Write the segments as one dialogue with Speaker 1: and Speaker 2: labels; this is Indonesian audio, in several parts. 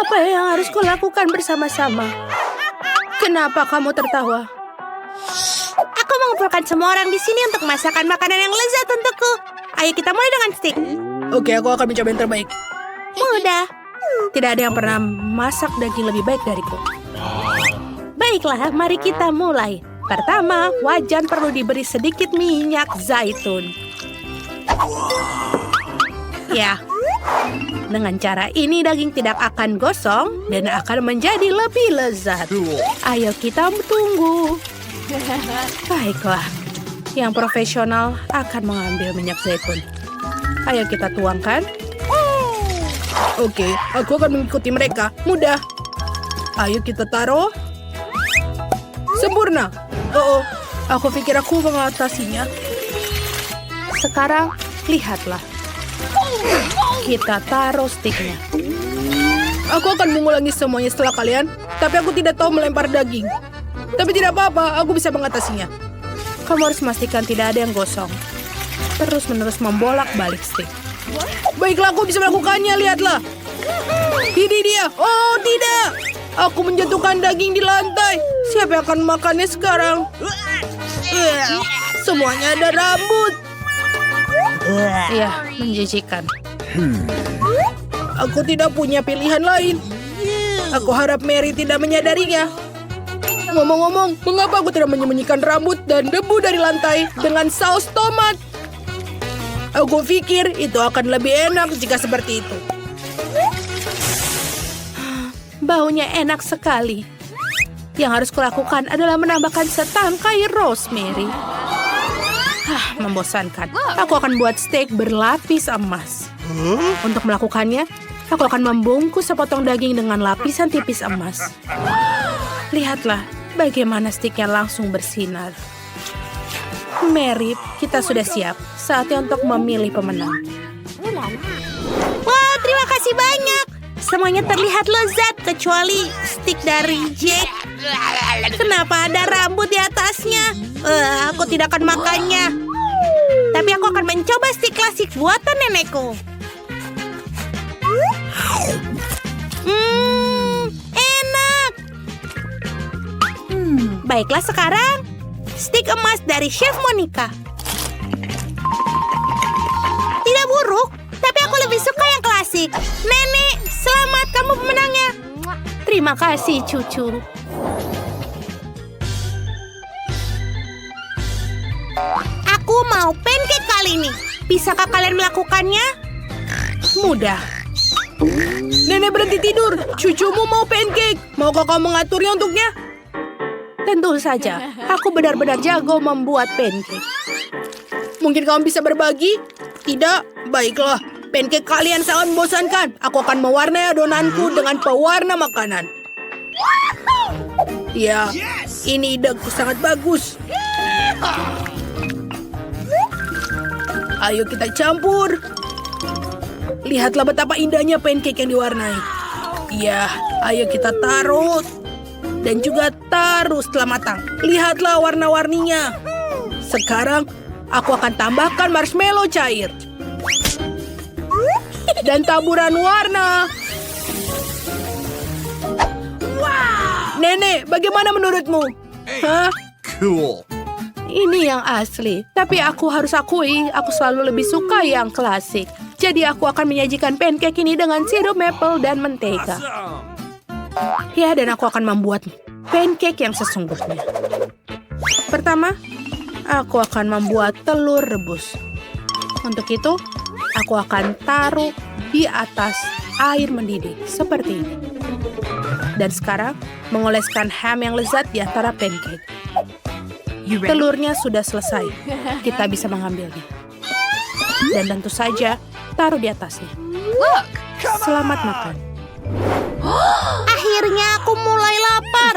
Speaker 1: Apa yang harus kulakukan bersama-sama? Kenapa kamu tertawa?
Speaker 2: Aku mengumpulkan semua orang di sini untuk masakan makanan yang lezat untukku. Ayo kita mulai dengan steak.
Speaker 1: Oke, aku akan mencoba yang terbaik.
Speaker 2: Mudah.
Speaker 1: Tidak ada yang pernah masak daging lebih baik dariku.
Speaker 2: Baiklah, mari kita mulai.
Speaker 1: Pertama, wajan perlu diberi sedikit minyak zaitun. Ya, dengan cara ini daging tidak akan gosong dan akan menjadi lebih lezat. Ayo kita tunggu. Baiklah, yang profesional akan mengambil minyak zaitun. Ayo kita tuangkan. Oke, aku akan mengikuti mereka. Mudah. Ayo kita taruh. Sempurna. Oh, aku pikir aku mengatasinya. Sekarang, lihatlah. Kita taruh stiknya. Aku akan mengulangi semuanya setelah kalian, tapi aku tidak tahu melempar daging. Tapi tidak apa-apa, aku bisa mengatasinya. Kamu harus memastikan tidak ada yang gosong. Terus-menerus membolak-balik stik. Baiklah, aku bisa melakukannya, lihatlah. Ini dia. Oh, tidak. Aku menjatuhkan daging di lantai. Siapa yang akan makannya sekarang? Semuanya ada rambut. Iya, menjijikan. Aku tidak punya pilihan lain. Aku harap Mary tidak menyadarinya. Ngomong-ngomong, mengapa aku tidak menyembunyikan rambut dan debu dari lantai dengan saus tomat? Aku pikir itu akan lebih enak jika seperti itu. Baunya enak sekali. Yang harus kulakukan adalah menambahkan setangkai rosemary. Membosankan. Aku akan buat steak berlapis emas. Untuk melakukannya, aku akan membungkus sepotong daging dengan lapisan tipis emas. Lihatlah bagaimana steaknya langsung bersinar. Mary, kita sudah siap. Saatnya untuk memilih pemenang.
Speaker 2: Wah, terima kasih banyak. Semuanya terlihat lezat kecuali stik dari Jack. Kenapa ada rambut di atasnya? Aku tidak akan makannya. Tapi aku akan mencoba stik klasik buatan nenekku. Enak. Baiklah sekarang, stik emas dari Chef Monica. Tidak buruk, tapi aku lebih suka yang klasik. Nenek, selamat, kamu pemenangnya.
Speaker 1: Terima kasih, cucu.
Speaker 2: Aku mau pancake kali ini. Bisakah kalian melakukannya?
Speaker 1: Mudah. Nenek berhenti tidur. Cucumu mau pancake. Maukah kau mengaturnya untuknya? Tentu saja. Aku benar-benar jago membuat pancake. Mungkin kamu bisa berbagi? Tidak? Baiklah. Pancake kalian sangat membosankan. Aku akan mewarnai adonanku dengan pewarna makanan. Ya, ini ideku sangat bagus. Ayo kita campur. Lihatlah betapa indahnya pancake yang diwarnai. Ya, ayo kita taruh. Dan juga taruh setelah matang. Lihatlah warna-warninya. Sekarang, aku akan tambahkan marshmallow cair. Dan taburan warna. Wow! Nenek, bagaimana menurutmu? Hah?
Speaker 3: Cool.
Speaker 1: Ini yang asli. Tapi aku harus akui, aku selalu lebih suka yang klasik. Jadi aku akan menyajikan pancake ini dengan sirup maple dan mentega. Ya, dan aku akan membuat pancake yang sesungguhnya. Pertama, aku akan membuat telur rebus. Untuk itu, aku akan taruh di atas air mendidih, seperti ini. Dan sekarang, mengoleskan ham yang lezat di antara pancake. Telurnya sudah selesai. Kita bisa mengambilnya. Dan tentu saja, taruh di atasnya. Selamat makan.
Speaker 2: Akhirnya aku mulai lapar.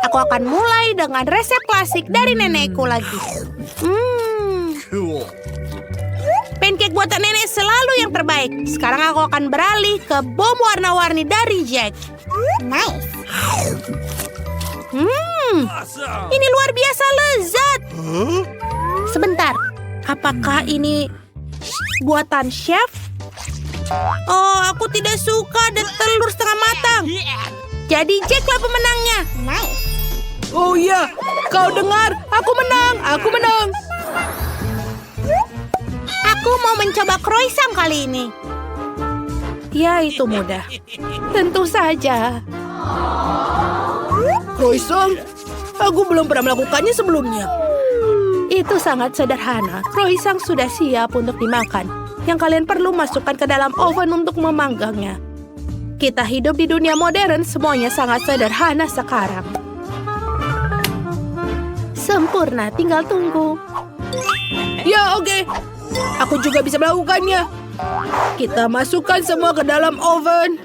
Speaker 2: Aku akan mulai dengan resep klasik dari nenekku lagi.
Speaker 3: Cool.
Speaker 2: Pancake buatan nenek selalu yang terbaik. Sekarang aku akan beralih ke bom warna-warni dari Jack. Nice.
Speaker 3: Awesome.
Speaker 2: Ini luar biasa lezat. Sebentar, apakah ini buatan chef? Oh, aku tidak suka dan telur setengah matang. Jadi Jacklah pemenangnya.
Speaker 1: Oh iya, kau dengar? Aku menang, aku menang.
Speaker 2: Aku mau mencoba croissant kali ini.
Speaker 1: Ya, itu mudah. Tentu saja.
Speaker 3: Croissant? Aku belum pernah melakukannya sebelumnya.
Speaker 1: Itu sangat sederhana. Croissant sudah siap untuk dimakan. Yang kalian perlu masukkan ke dalam oven untuk memanggangnya. Kita hidup di dunia modern, semuanya sangat sederhana sekarang. Sempurna, tinggal tunggu.
Speaker 3: Ya, oke. Aku juga bisa melakukannya. Kita masukkan semua ke dalam oven.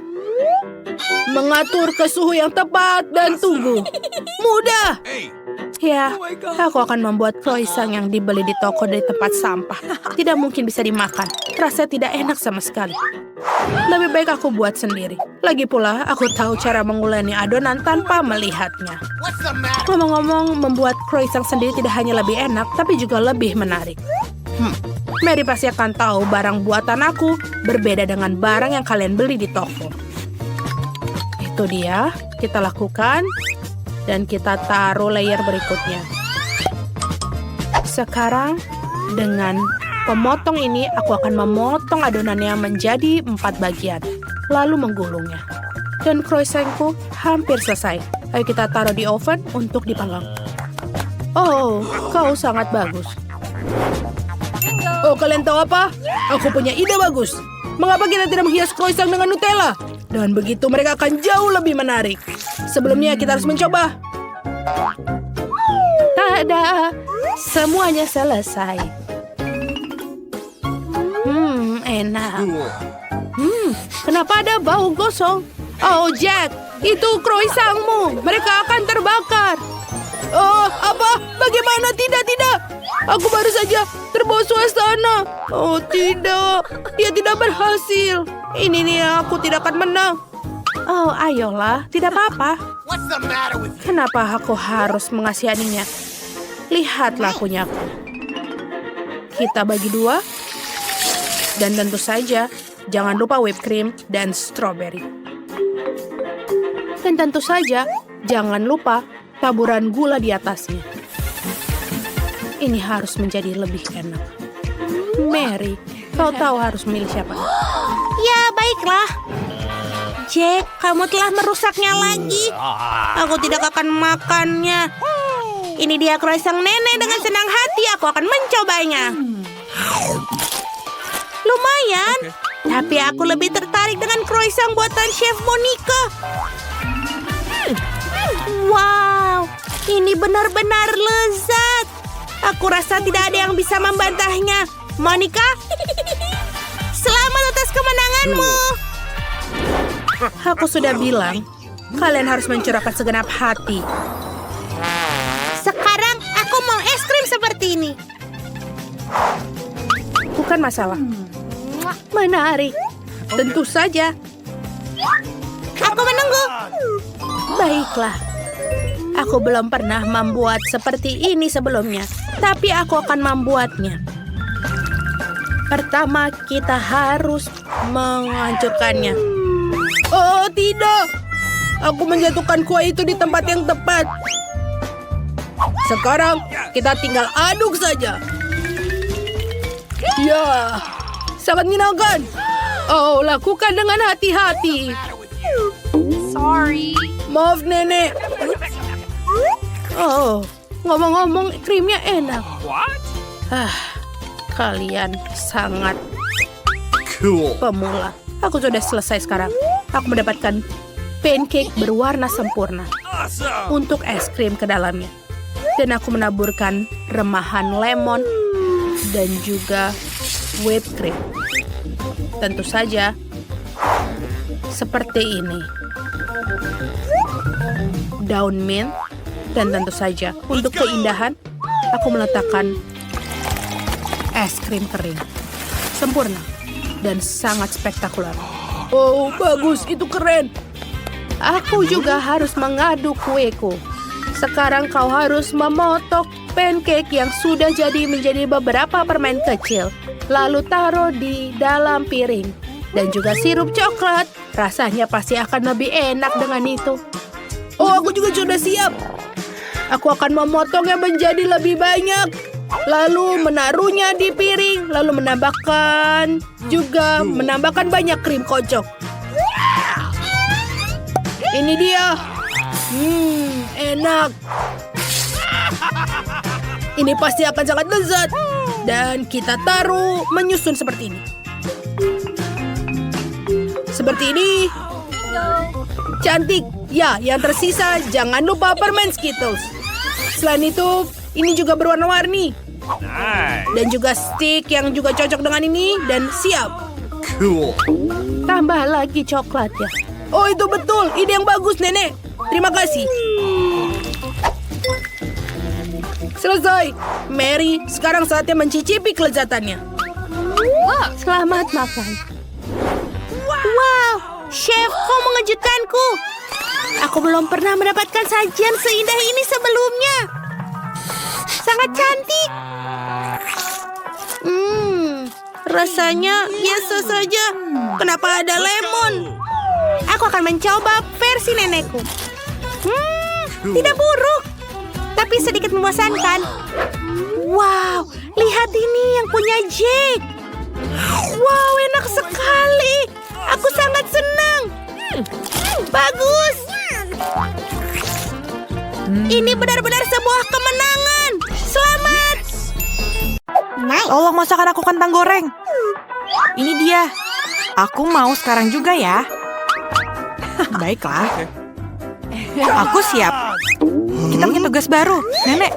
Speaker 3: Mengatur ke suhu yang tepat dan tunggu. Mudah.
Speaker 1: Ya, aku akan membuat croissant yang dibeli di toko dari tempat sampah. Tidak mungkin bisa dimakan. Rasanya tidak enak sama sekali. Lebih baik aku buat sendiri. Lagi pula, aku tahu cara menguleni adonan tanpa melihatnya. Ngomong-ngomong, membuat croissant sendiri tidak hanya lebih enak, tapi juga lebih menarik. Mary pasti akan tahu barang buatan aku berbeda dengan barang yang kalian beli di toko. Itu dia, kita lakukan. Dan kita taruh layer berikutnya. Sekarang, dengan pemotong ini, aku akan memotong adonannya menjadi 4 bagian. Lalu menggulungnya. Dan croissantku hampir selesai. Ayo kita taruh di oven untuk dipanggang. Oh, kau sangat bagus.
Speaker 3: Oh, kalian tahu apa? Aku punya ide bagus. Mengapa kita tidak menghias croissant dengan Nutella? Dan begitu mereka akan jauh lebih menarik. Sebelumnya kita harus mencoba.
Speaker 1: Tada! Semuanya selesai. Enak. Kenapa ada bau gosong? Oh, Jack, itu croissantmu. Mereka akan terbakar.
Speaker 3: Oh, apa? Bagaimana? Tidak. Aku baru saja terbawa suasana. Oh, tidak. Dia tidak berhasil. Ini nih, aku tidak akan menang.
Speaker 1: Oh, ayolah, tidak apa-apa. Kenapa aku harus mengasihaninya? Lihatlah punyaku. Kita bagi 2. Dan tentu saja, jangan lupa whipped cream dan strawberry. Dan tentu saja, jangan lupa taburan gula di atasnya. Ini harus menjadi lebih enak. Mary, kau tahu harus memilih siapa?
Speaker 2: Ya, baiklah. Jack, kamu telah merusaknya lagi. Aku tidak akan makannya. Ini dia croissant nenek dengan senang hati. Aku akan mencobanya. Lumayan. Tapi aku lebih tertarik dengan croissant buatan Chef Monica. Wow, ini benar-benar lezat. Aku rasa tidak ada yang bisa membantahnya. Monica, selamat atas kemenanganmu.
Speaker 1: Aku sudah bilang, kalian harus mencurahkan segenap hati.
Speaker 2: Sekarang aku mau es krim seperti ini.
Speaker 1: Bukan masalah. Menarik. Tentu saja.
Speaker 2: Aku menunggu.
Speaker 1: Baiklah. Aku belum pernah membuat seperti ini sebelumnya, tapi aku akan membuatnya. Pertama, kita harus menghancurkannya.
Speaker 3: Oh, tidak. Aku menjatuhkan kue itu di tempat yang tepat. Sekarang, kita tinggal aduk saja. Ya, sangat menyenangkan.
Speaker 1: Oh, lakukan dengan hati-hati.
Speaker 3: Maaf, Nenek.
Speaker 1: Oh, ngomong-ngomong, krimnya enak. Kalian sangat
Speaker 3: Cool.
Speaker 1: pemula. Aku sudah selesai sekarang. Aku mendapatkan pancake berwarna sempurna untuk es krim ke dalamnya. Dan aku menaburkan remahan lemon dan juga whipped cream. Tentu saja seperti ini. Daun mint dan tentu saja untuk keindahan aku meletakkan es krim kering. Sempurna dan sangat spektakuler.
Speaker 3: Oh, bagus. Itu keren.
Speaker 1: Aku juga harus mengaduk kueku. Sekarang kau harus memotong pancake yang sudah jadi menjadi beberapa permen kecil. Lalu taruh di dalam piring. dan juga sirup coklat. Rasanya pasti akan lebih enak dengan itu.
Speaker 3: Oh, aku juga sudah siap.
Speaker 1: Aku akan memotongnya menjadi lebih banyak, lalu menaruhnya di piring, lalu menambahkan banyak krim kocok. Ini dia. Enak. Ini pasti akan sangat lezat. Dan kita taruh menyusun seperti ini. Seperti ini. Cantik. Ya, yang tersisa jangan lupa permen Skittles. Selain itu, ini juga berwarna-warni. Dan juga stick yang juga cocok dengan ini. Dan siap.
Speaker 4: Cool.
Speaker 1: Tambah lagi coklatnya.
Speaker 3: Oh, itu betul. Ide yang bagus, Nenek. Terima kasih. Selesai. Mary, sekarang saatnya mencicipi kelezatannya.
Speaker 1: Selamat makan.
Speaker 2: Wow, Chef, kau mengejutkanku. Aku belum pernah mendapatkan sajian seindah ini sebelumnya. Sangat cantik. Rasanya biasa saja. Kenapa ada lemon? Aku akan mencoba versi nenekku. Tidak buruk, tapi sedikit membosankan. Wow, lihat ini yang punya Jake. Wow, enak sekali. Aku sangat senang. Bagus. Ini benar-benar sebuah kemenangan. Selamat.
Speaker 5: Tolong masakan aku kentang goreng. Ini dia. Aku mau sekarang juga ya. Baiklah. Aku siap. Kita punya tugas baru, Nenek.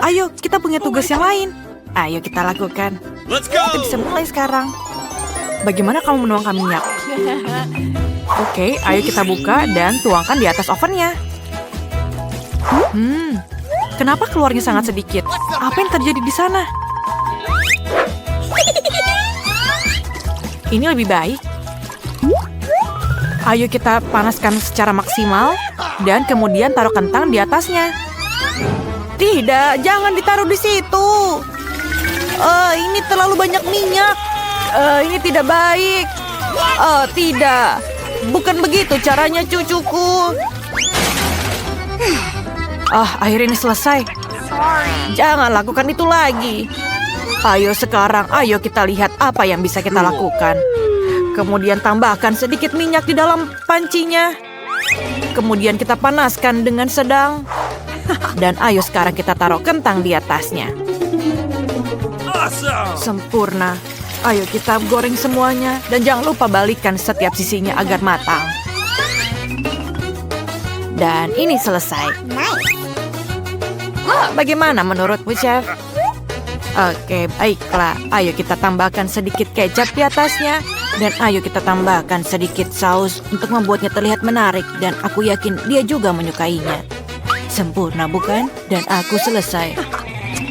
Speaker 5: Ayo, kita punya tugas yang lain. Ayo kita lakukan.
Speaker 4: Let's go.
Speaker 5: Kita bisa mulai sekarang. Bagaimana kamu menuangkan minyak? Oke, ayo kita buka dan tuangkan di atas ovennya. Kenapa keluarnya sangat sedikit? Apa yang terjadi di sana? Ini lebih baik. Ayo kita panaskan secara maksimal dan kemudian taruh kentang di atasnya. Tidak, jangan ditaruh di situ. Ini terlalu banyak minyak. Ini tidak baik. Tidak. Bukan begitu caranya, cucuku. Akhirnya ini selesai. Jangan lakukan itu lagi. Ayo sekarang, ayo kita lihat apa yang bisa kita lakukan. Kemudian tambahkan sedikit minyak di dalam pancinya. Kemudian kita panaskan dengan sedang. Dan ayo sekarang kita taruh kentang di atasnya. Sempurna. Ayo kita goreng semuanya. Dan jangan lupa balikkan setiap sisinya agar matang. Dan ini selesai. Bagaimana menurutmu, Chef? Oke, baiklah. Ayo kita tambahkan sedikit kecap di atasnya. Dan ayo kita tambahkan sedikit saus untuk membuatnya terlihat menarik. Dan aku yakin dia juga menyukainya. Sempurna, bukan? Dan aku selesai.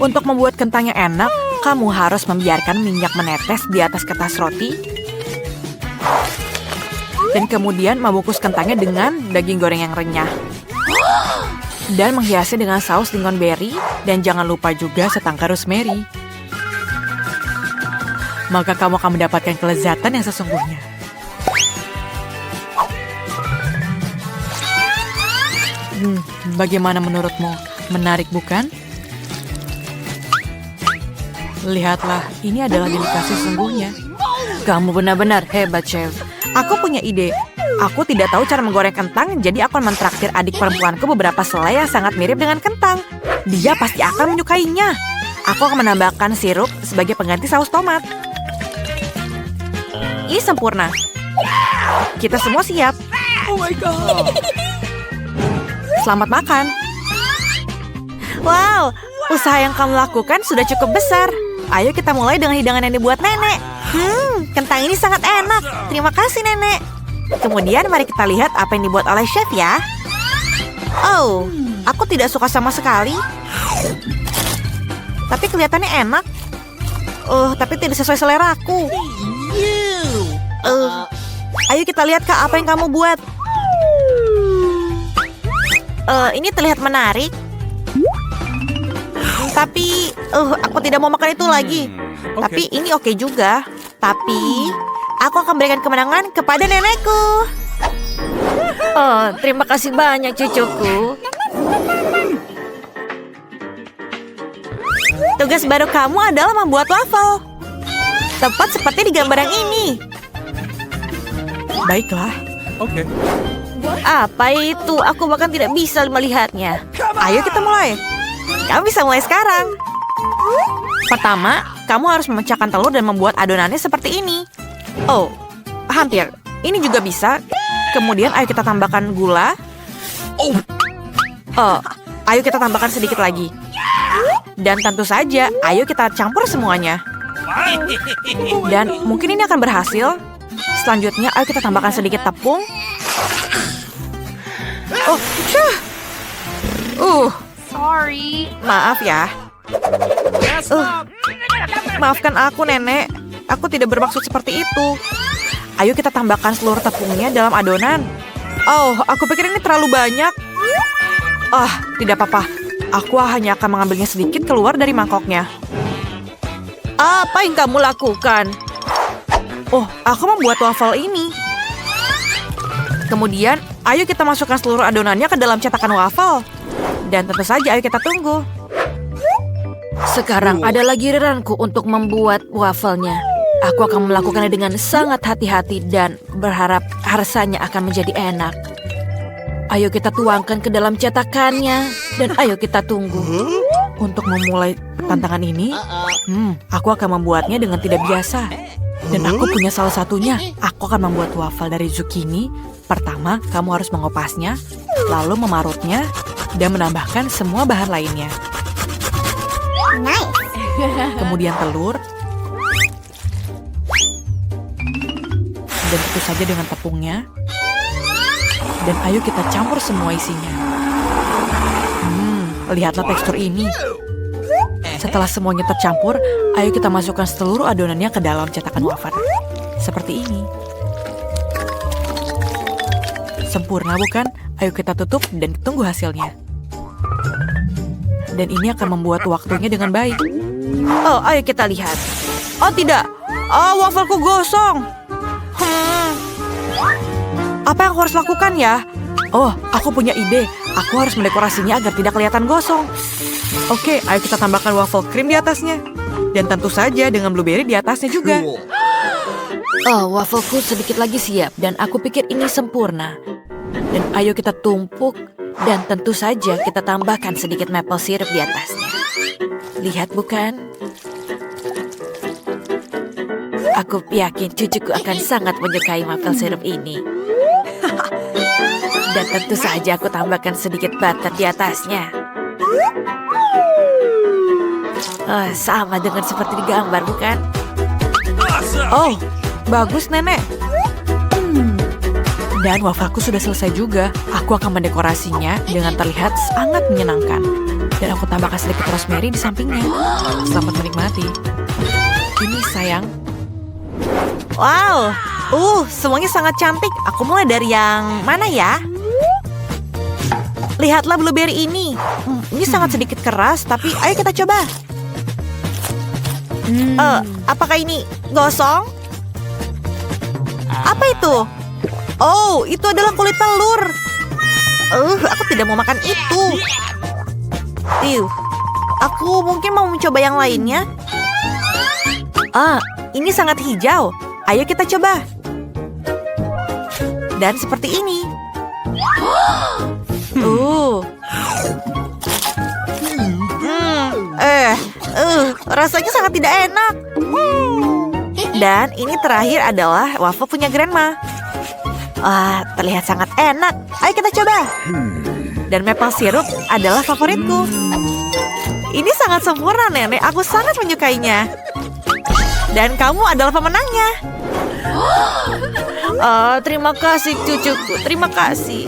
Speaker 5: Untuk membuat kentang yang enak, kamu harus membiarkan minyak menetes di atas kertas roti. Dan kemudian membungkus kentangnya dengan daging goreng yang renyah. Dan menghiasnya dengan saus lingonberry. Dan jangan lupa juga setangkar rosemary. Maka kamu akan mendapatkan kelezatan yang sesungguhnya. Bagaimana menurutmu? Menarik, bukan? Lihatlah, ini adalah delikasi sesungguhnya. Kamu benar-benar hebat, Chef. Aku punya ide. Aku tidak tahu cara menggoreng kentang, jadi aku akan mentraktir adik perempuanku beberapa selai yang sangat mirip dengan kentang. Dia pasti akan menyukainya. Aku akan menambahkan sirup sebagai pengganti saus tomat. Ini sempurna. Kita semua siap.
Speaker 3: Oh my God.
Speaker 5: Selamat makan. Wow, usaha yang kamu lakukan sudah cukup besar. Ayo kita mulai dengan hidangan yang dibuat Nenek. Kentang ini sangat enak. Terima kasih, Nenek. Kemudian mari kita lihat apa yang dibuat oleh Chef ya. Oh, aku tidak suka sama sekali. Tapi kelihatannya enak. Tapi tidak sesuai seleraku. Ayo kita lihat Kak, apa yang kamu buat. Ini terlihat menarik. Tapi aku tidak mau makan itu lagi. Tapi ini oke juga. Tapi
Speaker 2: Aku akan berikan kemenangan kepada nenekku.
Speaker 5: Oh, terima kasih banyak cucuku.
Speaker 2: Tugas baru kamu adalah membuat waffle. Tepat seperti di gambar yang ini.
Speaker 5: Baiklah.
Speaker 4: Okay.
Speaker 2: Apa itu? Aku bahkan tidak bisa melihatnya. Ayo kita mulai. Kamu bisa mulai sekarang.
Speaker 5: Pertama, kamu harus memecahkan telur dan membuat adonannya seperti ini. Oh, hampir. Ini juga bisa. Kemudian ayo kita tambahkan gula. Oh, ayo kita tambahkan sedikit lagi. Dan tentu saja, ayo kita campur semuanya. Dan mungkin ini akan berhasil. Selanjutnya, ayo kita tambahkan sedikit tepung. Oh,
Speaker 1: Sorry.
Speaker 5: maaf ya. Maafkan aku, Nenek. Aku tidak bermaksud seperti itu. Ayo kita tambahkan seluruh tepungnya dalam adonan. Oh, aku pikir ini terlalu banyak. Tidak apa-apa. Aku hanya akan mengambilnya sedikit keluar dari mangkoknya. Apa yang kamu lakukan? Oh, aku membuat waffle ini. Kemudian, ayo kita masukkan seluruh adonannya ke dalam cetakan waffle. Dan tentu saja, ayo kita tunggu. Sekarang adalah giliranku untuk membuat wafelnya. Aku akan melakukannya dengan sangat hati-hati dan berharap rasanya akan menjadi enak. Ayo kita tuangkan ke dalam cetakannya dan ayo kita tunggu. Untuk memulai tantangan ini, aku akan membuatnya dengan tidak biasa. Dan aku punya salah satunya. Aku akan membuat wafel dari zucchini. Pertama, kamu harus mengopasnya, lalu memarutnya, dan menambahkan semua bahan lainnya. Kemudian telur. Dan tentu saja dengan tepungnya. Dan ayo kita campur semua isinya. Lihatlah tekstur ini. Setelah semuanya tercampur, ayo kita masukkan seluruh adonannya ke dalam cetakan wafer. Seperti ini. Sempurna bukan? Ayo kita tutup dan tunggu hasilnya. Dan ini akan membuat waktunya dengan baik. Oh, ayo kita lihat. Oh tidak. Oh, wafelku gosong. Apa yang aku harus lakukan ya? Oh, aku punya ide. Aku harus mendekorasinya agar tidak kelihatan gosong. Oke, ayo kita tambahkan waffle cream di atasnya. Dan tentu saja dengan blueberry di atasnya juga. Oh, wafelku sedikit lagi siap. Dan aku pikir ini sempurna. Dan ayo kita tumpuk. Dan tentu saja kita tambahkan sedikit maple syrup di atasnya. Lihat bukan? Aku yakin cucuku akan sangat menyukai maple syrup ini. Dan tentu saja aku tambahkan sedikit butter di atasnya. Oh, sama dengan seperti di gambar, bukan? Oh, bagus, Nenek. Dan wafelku sudah selesai juga. Aku akan mendekorasinya dengan terlihat sangat menyenangkan. Dan aku tambahkan sedikit rosemary di sampingnya. Selamat menikmati. Ini, sayang.
Speaker 2: Wow, semuanya sangat cantik. Aku mulai dari yang mana ya? Lihatlah blueberry ini. Ini sangat sedikit keras, tapi ayo kita coba. Apakah ini gosong? Apa itu? Oh, itu adalah kulit telur. Aku tidak mau makan itu. Aku mungkin mau mencoba yang lainnya. Ini sangat hijau. Ayo kita coba. Dan seperti ini. Rasanya sangat tidak enak. Dan ini terakhir adalah waffle punya Grandma. Terlihat sangat enak. Ayo kita coba. Dan maple syrup adalah favoritku. Ini sangat sempurna, Nenek. Aku sangat menyukainya. Dan kamu adalah pemenangnya. Terima kasih cucuku. Terima kasih.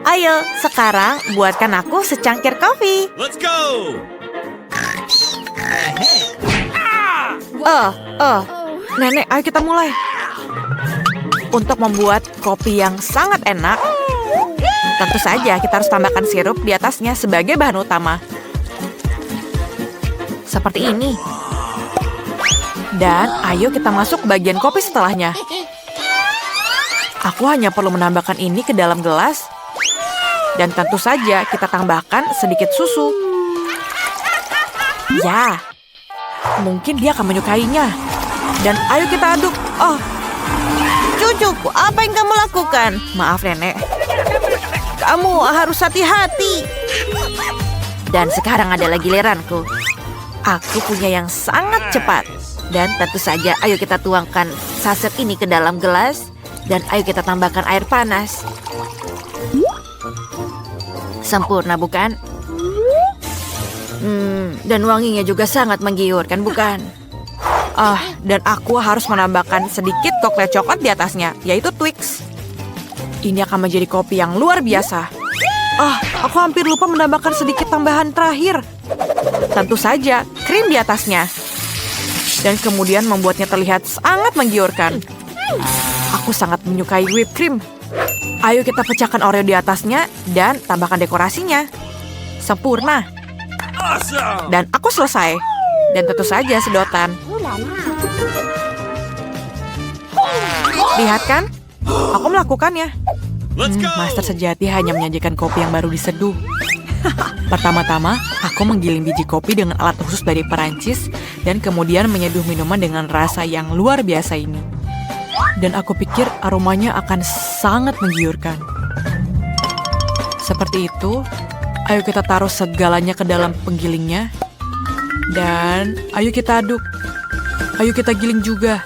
Speaker 2: Ayo, sekarang buatkan aku secangkir kopi.
Speaker 4: Let's go!
Speaker 5: Nenek, ayo kita mulai. Untuk membuat kopi yang sangat enak, tentu saja kita harus tambahkan sirup di atasnya sebagai bahan utama. Seperti ini. Dan ayo kita masuk ke bagian kopi setelahnya. Aku hanya perlu menambahkan ini ke dalam gelas. Dan tentu saja kita tambahkan sedikit susu. Ya, mungkin dia akan menyukainya. Dan ayo kita aduk. Oh, cucuku, apa yang kamu lakukan? Maaf, Nenek. Kamu harus hati-hati. Dan sekarang adalah giliranku. Aku punya yang sangat cepat. Dan tentu saja, ayo kita tuangkan saset ini ke dalam gelas. Dan ayo kita tambahkan air panas. Sempurna, bukan? Dan wanginya juga sangat menggiurkan, bukan? Dan aku harus menambahkan sedikit coklat coklat di atasnya, yaitu Twix. Ini akan menjadi kopi yang luar biasa. Aku hampir lupa menambahkan sedikit tambahan terakhir. Tentu saja, krim di atasnya. Dan kemudian membuatnya terlihat sangat menggiurkan. Aku sangat menyukai whipped cream. Ayo kita pecahkan Oreo di atasnya dan tambahkan dekorasinya. Sempurna. Dan aku selesai. Dan tentu saja sedotan. Lihat kan? Aku melakukannya. Master sejati hanya menyajikan kopi yang baru diseduh. Pertama-tama, aku menggiling biji kopi dengan alat khusus dari Perancis dan kemudian menyeduh minuman dengan rasa yang luar biasa ini. Dan aku pikir aromanya akan sangat menggiurkan. Seperti itu, ayo kita taruh segalanya ke dalam penggilingnya. Dan ayo kita aduk. Ayo kita giling juga.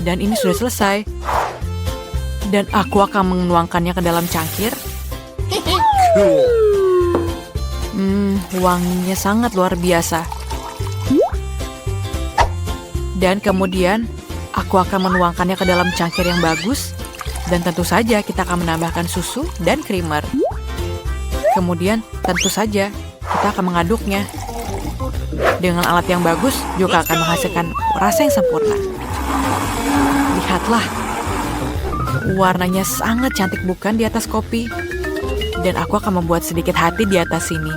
Speaker 5: Dan ini sudah selesai. Dan aku akan menuangkannya ke dalam cangkir. Wanginya sangat luar biasa. Dan kemudian aku akan menuangkannya ke dalam cangkir yang bagus. Dan tentu saja kita akan menambahkan susu dan creamer. Kemudian tentu saja kita akan mengaduknya. Dengan alat yang bagus juga akan menghasilkan rasa yang sempurna. Lihatlah. Warnanya sangat cantik bukan di atas kopi? Dan aku akan membuat sedikit hati di atas sini.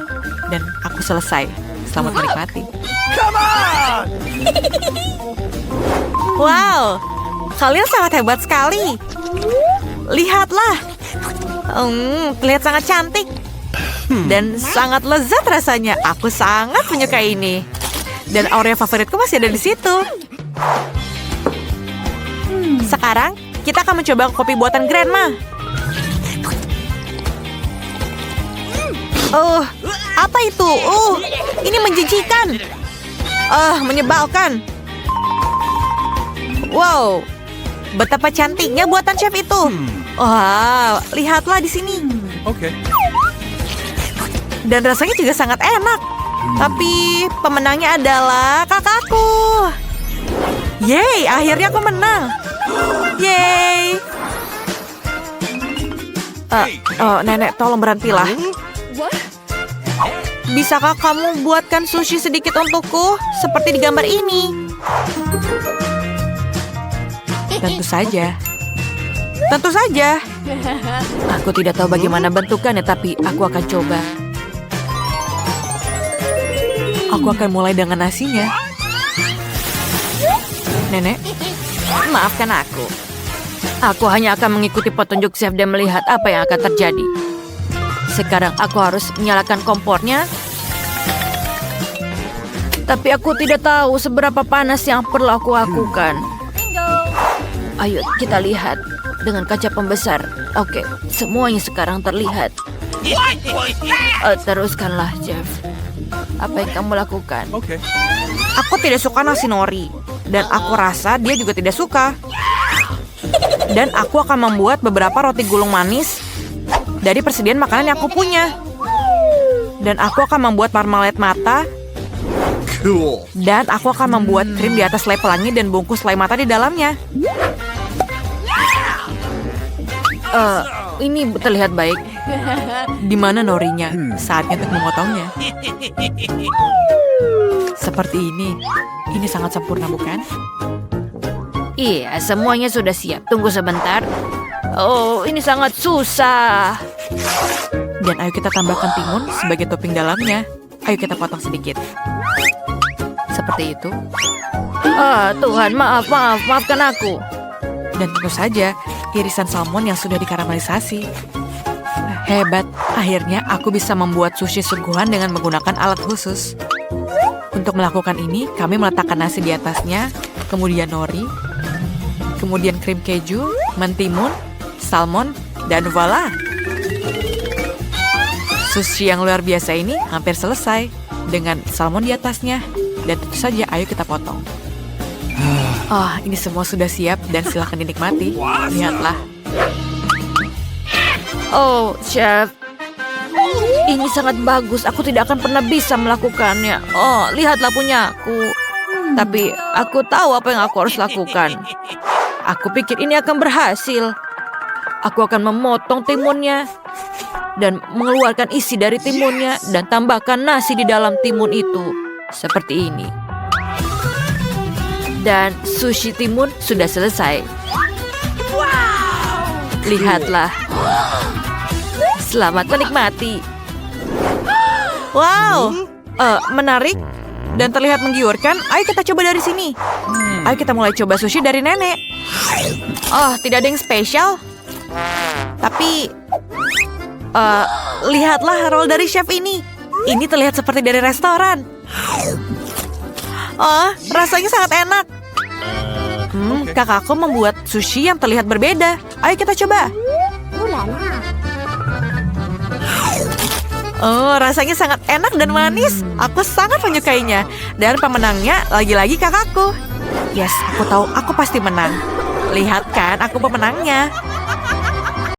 Speaker 5: Dan aku selesai. Selamat menikmati. Wow, kalian sangat hebat sekali. Lihatlah. Terlihat sangat cantik. Dan sangat lezat rasanya. Aku sangat menyukai ini. Dan Oreo favoritku masih ada di situ. Sekarang, kita akan mencoba kopi buatan Grandma. Apa itu? Ini menjijikan. Menyebalkan. Wow, betapa cantiknya buatan chef itu. Lihatlah di sini.
Speaker 4: Oke.
Speaker 5: Dan rasanya juga sangat enak. Tapi pemenangnya adalah kakakku. Yeay, akhirnya aku menang. Yeay. Nenek, tolong berhentilah. Bisakah kamu buatkan sushi sedikit untukku? Seperti di gambar ini. Tentu saja. Tentu saja. Aku tidak tahu bagaimana bentukannya, tapi aku akan coba. Aku akan mulai dengan nasinya. Nenek, maafkan aku. Aku hanya akan mengikuti petunjuk chef dan melihat apa yang akan terjadi. Sekarang aku harus menyalakan kompornya. Tapi aku tidak tahu seberapa panas yang perlu aku lakukan. Ayo kita lihat dengan kaca pembesar. Oke, semuanya sekarang terlihat. Teruskanlah, Jeff. Apa yang kamu lakukan?
Speaker 4: Oke.
Speaker 5: Aku tidak suka nasi nori. Dan aku rasa dia juga tidak suka. Dan aku akan membuat beberapa roti gulung manis dari persediaan makanan yang aku punya. Dan aku akan membuat marmalade mata.
Speaker 4: Cool.
Speaker 5: Dan aku akan membuat krim di atas selai pelangi dan bungkus selai mata di dalamnya. Ini terlihat baik. Di mana norinya? Saatnya untuk memotongnya. Seperti ini. Ini sangat sempurna, bukan? Iya, semuanya sudah siap. Tunggu sebentar. Ini sangat susah. Dan ayo kita tambahkan timun sebagai topping dalamnya. Ayo kita potong sedikit. Seperti itu. Tuhan, maafkan aku. Dan tentu saja, irisan salmon yang sudah dikaramelisasi. Hebat, akhirnya aku bisa membuat sushi suguhan dengan menggunakan alat khusus. Untuk melakukan ini, kami meletakkan nasi di atasnya, kemudian nori, kemudian krim keju, mentimun, salmon, dan voila! Sushi yang luar biasa ini hampir selesai dengan salmon di atasnya. Dan tentu saja, ayo kita potong. Ini semua sudah siap dan silakan dinikmati. Lihatlah. Oh, chef. Ini sangat bagus. Aku tidak akan pernah bisa melakukannya. Oh, lihatlah punyaku. Tapi aku tahu apa yang aku harus lakukan. Aku pikir ini akan berhasil. Aku akan memotong timunnya dan mengeluarkan isi dari timunnya dan tambahkan nasi di dalam timun itu. Seperti ini. Dan sushi timun sudah selesai. Lihatlah. Selamat menikmati. Wow, menarik dan terlihat menggiurkan. Ayo kita coba dari sini. Ayo kita mulai coba sushi dari nenek. Tidak ada yang spesial. Tapi, lihatlah roll dari chef ini. Ini terlihat seperti dari restoran. Rasanya sangat enak. Kakakku membuat sushi yang terlihat berbeda. Ayo kita coba. Rasanya sangat enak dan manis. Aku sangat menyukainya. Dan pemenangnya lagi-lagi kakakku. Yes, aku tahu aku pasti menang. Lihat kan, aku pemenangnya.